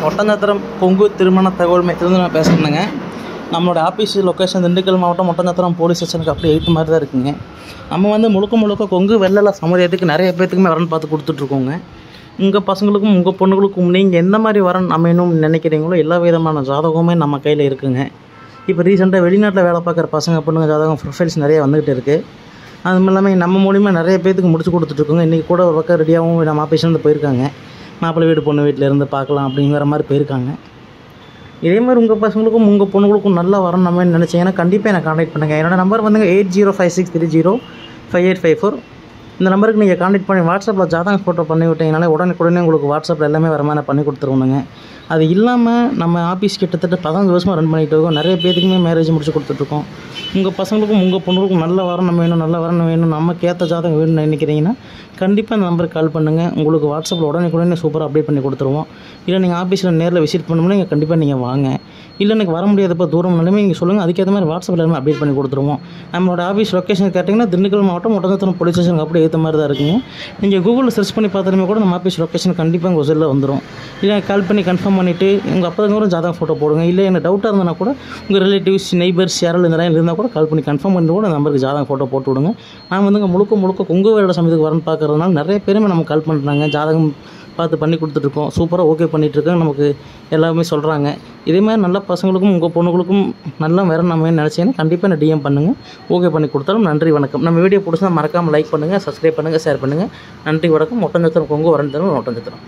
ஒட்டஞ்சத்திரம் கொங்கு திருமண தகவல் மையத்திலிருந்து நான் பேசுகிறேங்க. நம்மளோட ஆஃபீஸ் லொக்கேஷன் திண்டுக்கல் மாவட்டம் ஒட்டஞ்சத்திரம் போலீஸ் ஸ்டேஷனுக்கு அப்படியே எய்த்து மாதிரி தான் இருக்குங்க. நம்ம வந்து முழுக்க கொங்கு வெள்ளல சமுதாயத்துக்கு நிறைய பேர்த்துக்குமே வரன் பார்த்து கொடுத்துட்ருக்கோங்க. உங்கள் பசங்களுக்கும் உங்கள் பொண்ணுங்களுக்கும் நீங்கள் எந்த மாதிரி வரன் அமையணும்னு நினைக்கிறீங்களோ எல்லா விதமான ஜாதகமுமே நம்ம கையில் இருக்குங்க. இப்போ ரீசெண்டாக வெளிநாட்டில் வேலை பார்க்குற பசங்க பொண்ணுங்க ஜாதகம் ப்ரொஃபைல்ஸ் நிறைய வந்துகிட்டு இருக்குது. அதுவும் இல்லாமல் நம்ம மூலிமா நிறைய பேர்த்துக்கு முடிச்சு கொடுத்துட்ருக்கோங்க. இன்றைக்கி கூட ஒரு பக்கம் ரெடியாகவும் நம்ம ஆஃபீஸ்லேருந்து போயிருக்காங்க. மாப்பிள்ளை வீடு பொண்ணு வீட்டில் இருந்து பார்க்கலாம் அப்படிங்கிற மாதிரி போயிருக்காங்க. இதே மாதிரி உங்கள் பசங்களுக்கும் உங்கள் பொண்ணுங்களுக்கும் நல்லா வரணும் நம்ம நினச்சிங்கன்னா கண்டிப்பாக எனக்கு கான்டாக்ட் பண்ணுங்கள். என்னோடய நம்பர் வந்துங்க 8056305854. இந்த நம்பருக்கு நீங்கள் கான்டாக்ட் பண்ணி வாட்ஸ்அப்பில் ஜாதகம் ஃபோட்டோ பண்ணி விட்டீங்கனாலே உடனே உங்களுக்கு வாட்ஸ்அப்பில் எல்லாமே வர மாதிரி பண்ணி கொடுத்துருவோங்க. அது இல்லாமல் நம்ம ஆஃபீஸ் கிட்டத்தட்ட 15 வருஷமாக ரன் பண்ணிகிட்டு இருக்கோம். நிறைய பேருக்குமே மேரேஜ் முடிச்சு கொடுத்துட்ருக்கோம். உங்கள் பசங்களுக்கும் உங்கள் பொண்ணுங்களுக்கும் நல்ல வரணும் வேணும், நல்ல வரணும் வேணும், நமக்கு ஏற்ற ஜாதகம் வேணும்னு நினைக்கிறீங்கன்னா கண்டிப்பாக இந்த நம்பருக்கு கால் பண்ணுங்கள். உங்களுக்கு வாட்ஸ்அப்பில் உடனே சூப்பராக அப்டேட் பண்ணி கொடுத்துருவோம். இல்லை நீங்கள் ஆஃபீஸில் நேரில் விசிட் பண்ணணும்னா நீங்கள் கண்டிப்பாக நீங்கள் வாங்க. இல்லை எனக்கு வர முடியாதப்போ தூரம்னாலுமே நீங்கள் சொல்லுங்கள். அதுக்கேற்ற மாதிரி வாட்ஸ்அப்பில் எல்லாமே அப்டேட் பண்ணி கொடுத்துருவோம். நம்மளோட ஆஃபீஸ் லொக்கேஷன் கேட்டிங்கன்னா திண்டுக்கல் மாவட்டம் ஒட்டஞ்சத்திரம் போலீஸ் ஸ்டேஷனுக்கு அப்படியே ஏற்ற மாதிரி தான் இருக்குங்க. நீங்கள் கூகுளில் சர்ச் பண்ணி பார்த்தாலுமே கூட நம்ம ஆஃபீஸ் லொக்கேஷன் கண்டிப்பாக உங்கள் செல்லில் வந்துடும். இல்லை கால் பண்ணி கன்ஃபார்ம் பண்ணிவிட்டு உங்கள் அப்போதுக்கு ஜாதகம் ஃபோட்டோ போடுங்க. இல்லை எனக்கு டவுட்டாக இருந்தனா கூட உங்கள் ரிலேட்டிவ்ஸ் நெய்பர்ஸ் யாராவது இந்த லைனில் இருந்தால் கூட கால் பண்ணி கன்ஃபார்ம் பண்ணிட்டு கூட நம்பருக்கு ஜாதகம் ஃபோட்டோ போட்டு விடுங்க. நான் வந்துங்க முழுக்க கொங்கு வேலை சமயத்துக்கு வரன்னு பார்க்குறதுனால நிறைய பேருமே நம்ம கால் பண்ணுறாங்க. ஜாதகம் பார்த்து பண்ணி கொடுத்துட்ருக்கோம். சூப்பராக ஓகே பண்ணிகிட்ருக்கோம். நமக்கு எல்லாமே சொல்கிறாங்க. இதே மாதிரி நல்ல பசங்களுக்கும் உங்கள் பொண்ணுங்களுக்கும் நல்லா வேறு நம்ம நினச்சிங்கன்னா கண்டிப்பாக நான் டிஎம் பண்ணுங்கள். ஓகே பண்ணி கொடுத்தாலும் நன்றி வணக்கம். நம்ம வீடியோ பிடிச்சா மறக்காமல் லைக் பண்ணுங்கள், சப்ஸ்கிரைப் பண்ணுங்கள், ஷேர் பண்ணுங்கள். நன்றி வணக்கம். ஒட்டஞ்சத்திரம் கொங்கு வரன் தரும் ஒட்டஞ்சத்திரம்.